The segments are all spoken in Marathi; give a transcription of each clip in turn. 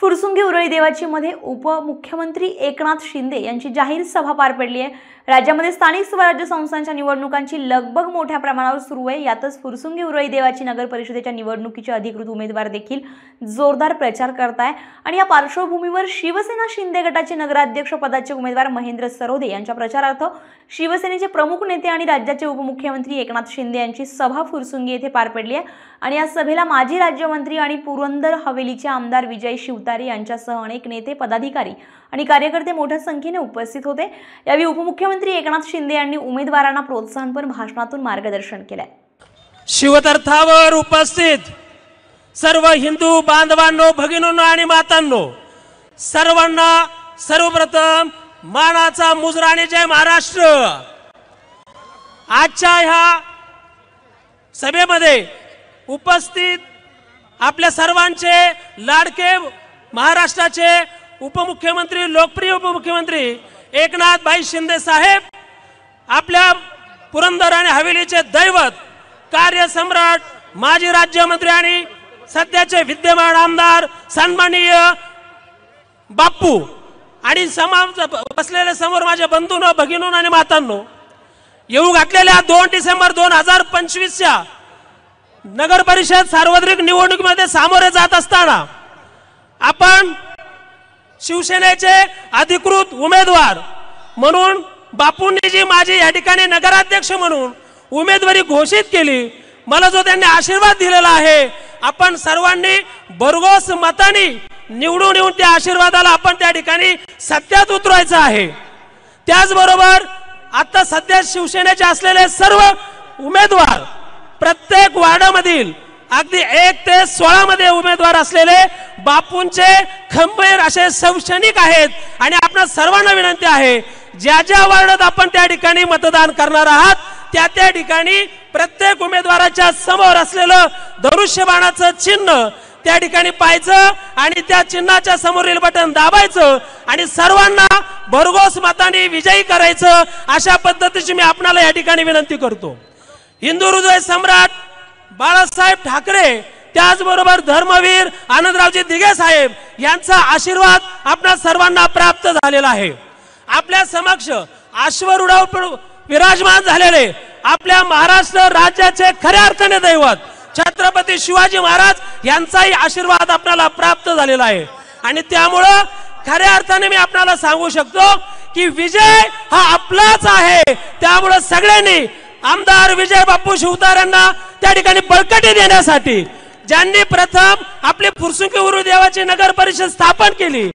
फुरसुंगी उरळी देवाची मध्ये उपमुख्यमंत्री एकनाथ शिंदे यांची जाहीर सभा पार पडली आहे। राज्यामध्ये स्थानिक स्वराज्य संस्थांच्या निवडणुकांची लगबग मोठ्या प्रमाणावर सुरू आहे। यातच फुरसुंगी उरळी देवाची नगर परिषदेच्या निवडणुकीचे अधिकृत उमेदवार देखील जोरदार प्रचार करताय आणि या पार्श्वभूमीवर शिवसेना शिंदे गटाचे नगराध्यक्ष पदाचे उमेदवार महेंद्र सरोदे यांच्या प्रचारार्थ शिवसेनेचे प्रमुख नेते आणि राज्याचे उपमुख्यमंत्री एकनाथ शिंदे यांची सभा फुरसुंगी येथे पार पडली आहे आणि या सभेला माजी राज्यमंत्री आणि पुरंदर हवेलीचे आमदार विजय शिवतारे यांच्यासह अनेक नेते, पदाधिकारी आणि कार्यकर्ते मोठ्या संख्येने उपस्थित होते। यावेळी उपमुख्यमंत्री एकनाथ शिंदे यांनी उमेदवारांना प्रोत्साहनपर भाषणातून मार्गदर्शन केले। शिवतीर्थावर उपस्थित सर्व हिंदू बांधवांनो, भगिनींनो आणि मातांनो, सर्वांना सर्वप्रथम मानाचा मुजरा आणि जय महाराष्ट्र। आजच्या ह्या सभेमध्ये उपस्थित आपल्या सर्वांचे लाडके महाराष्ट्राचे उपमुख्यमंत्री, लोकप्रिय उपमुख्यमंत्री एकनाथ भाई शिंदे साहेब, आपल्या पुरंदर आणि हवेलीचे दैवत, कार्यसम्राट, माजी राज्यमंत्री आणि सध्याचे विद्यमान आमदार सन्माननीय बापू आणि बसलेले समोर माझे बंधूंनो, भगिनींनो आणि मातांनो, येऊ घातलेल्या 2 डिसेंबर 2025च्या नगर परिषद सार्वत्रिक निवडणुकीमध्ये सामोरे जात असताना आपण शिवसेनेचे अधिकृत उमेदवार म्हणून बापूंनी जी माझी या ठिकाणी नगराध्यक्ष म्हणून उमेदवारी घोषित केली, मला जो त्यांनी आशीर्वाद दिलेला आहे, आपण सर्वांनी भरघोस मताने निवडून येऊन त्या आशीर्वादाला आपण त्या ठिकाणी सत्यात उतरवायचं आहे। त्याचबरोबर आता सध्या शिवसेनेचे असलेले सर्व उमेदवार प्रत्येक वार्डामधील अगदी 1 ते 16 मध्ये उमेदवार असलेले बापूंचे खंबीर असे शैक्षणिक आहेत आणि आपल्या सर्वांना विनंती आहे, ज्या ज्या वार्डात आपण त्या ठिकाणी मतदान करणार आहात त्या ठिकाणी प्रत्येक उमेदवाराच्या समोर असलेलं धनुष्यबाणाचं चिन्ह त्या ठिकाणी पाहायचं आणि त्या चिन्हाच्या समोरील बटन दाबायचं आणि सर्वांना भरघोस मताने विजयी करायचं। अशा पद्धतीची मी आपल्याला या ठिकाणी विनंती करतो। हिंदू हृदय सम्राट बाळासाहेब ठाकरे, त्याचबरोबर धर्मवीर आनंदरावजी दिघे साहेब यांचा आशीर्वाद आपल्या सर्वांना प्राप्त झालेला आहे। आपल्या समक्ष अश्वरूढावर विराजमान झालेले आपल्या महाराष्ट्र राज्याचे खऱ्या अर्थाने दैवत छत्रपती शिवाजी महाराज यांचाही आशीर्वाद आपल्याला प्राप्त झालेला आहे आणि त्यामुळे खऱ्या अर्थाने मी आपल्याला सांगू शकतो की विजय हा आपलाच आहे। त्यामुळे सगळ्यांनी आमदार विजय बापू शिवतारेंना त्या ठिकाणी बळकटी देण्यासाठी, ज्यांनी प्रथम आपली फुरसुंगी उरुळी देवाची नगर परिषद स्थापन केली,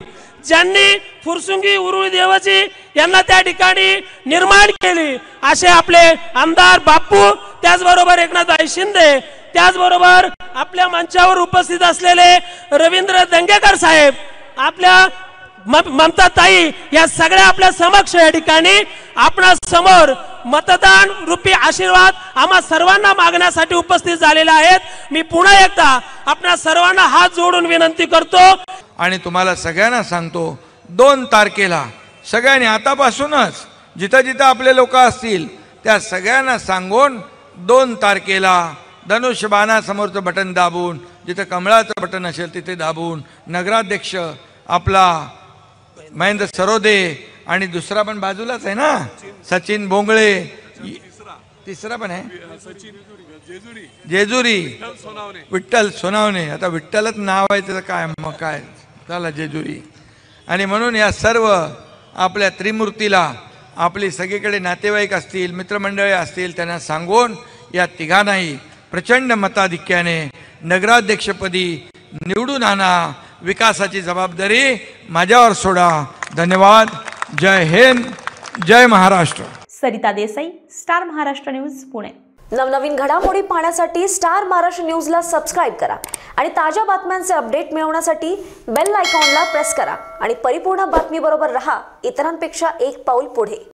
ज्यांनी फुरसुंगी उरुळी देवाची यांना त्या ठिकाणी निर्माण केली, असे आपले आमदार बापू, त्याचबरोबर एकनाथ शिंदे, त्याचबरोबर आपल्या मंचावर उपस्थित असलेले रवींद्र दंगेकर साहेब, आपल्या ममता ताई, या सगळ्या आपल्या समक्ष या ठिकाणी आपणा समोर मतदान रूपी आशीर्वाद आम्हा सर्वांना मागण्यासाठी उपस्थित झालेले आहेत। मी पुन्हा एकदा आपल्या सर्वांना हात जोडून विनंती करतो आणि तुम्हाला सगळ्यांना सांगतो, 2 तारखेला सगळ्यांनी आतापासूनच जिथं जिथं आपले लोक असतील त्या सगळ्यांना सांगून 2 तारखेला धनुष्यबाणासमोरचं बटन दाबून, जिथं कमळाचं बटन असेल तिथे दाबून नगराध्यक्ष आपला महेंद्र सरोदे आणि दुसरा पण बाजूलाच आहे ना, सचिन बोंगळे, तिसरा पण आहे जेजुरी, विठ्ठल सोनावणे, आता विठ्ठलच नाव आहे त्याचं काय, मग काय झालं जेजुरी। आणि म्हणून या सर्व आपल्या त्रिमूर्तीला आपली सगळीकडे नातेवाईक असतील, मित्रमंडळी असतील, त्यांना सांगून या तिघांनाही प्रचंड मताधिक्याने नगराध्यक्षपदी निवडून आणा। विकासाची जबाबदारी माझ्यावर सोडा। धन्यवाद। जय हिंद, जय महाराष्ट्र। Sarita Desai, Star Maharashtra news, Pune. नवनवीन घडामोडी पाहण्यासाठी स्टार महाराष्ट्र न्यूजला सबस्क्राइब करा आणि ताज्या बातम्यांचे अपडेट मिळवण्यासाठी बेल आयकॉनला प्रेस करा आणि परिपूर्ण बातमी बरोबर रहा, इतरांपेक्षा एक पाऊल पुढे।